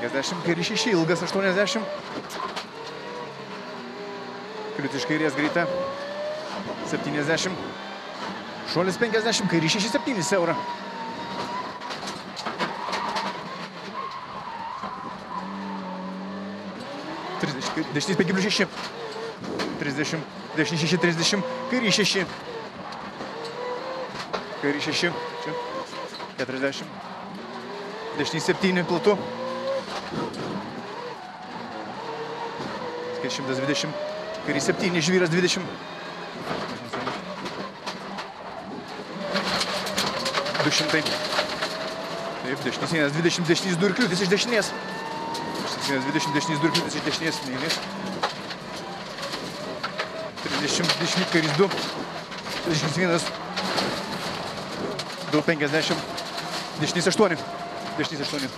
50, kairys 6, ilgas 80. Kliūtis iš kairės greita. 70. Šuolis 50, kairys 6-7 siaura. Dešinys 5+6. 30. Dešinys 6-30. Kairys 6. Kairys 6. Čia. 40. Dešinys 7 platu. 120. Kairys 7, žvyras 20. 200. Taip, dešinys 20, dešinys 2 ir kliūtis iš dešinės. Dešinys 20, dešinys 2 ir kliūtis iš dešinės. 30, dešinys kairys 2. Dešinys 1. 2, 50. Dešinys 8. Dešinys 8.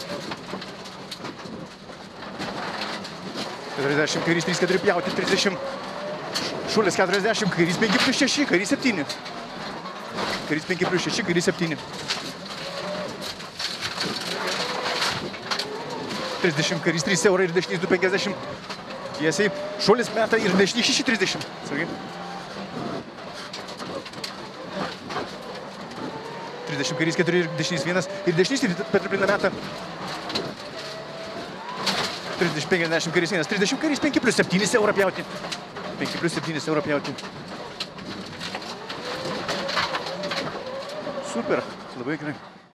40, kairys 3-4 pjauti, 30. Šulis 40, kairys 5+6, kairys 7. Kairys 5+6, kairys 7. 30, kairys 3 siaura ir dešinys 2,50. Tiesiai, šulis meta ir dešinys 6,30. Sargiai. 30, kairys 4 ir dešinys 1. Ir dešinys Petriplina meta. 30, 50, kairys 1. 30, kairys 5+7 siaura pjauti. 5+7 siaura pjauti. Super, labai gerai.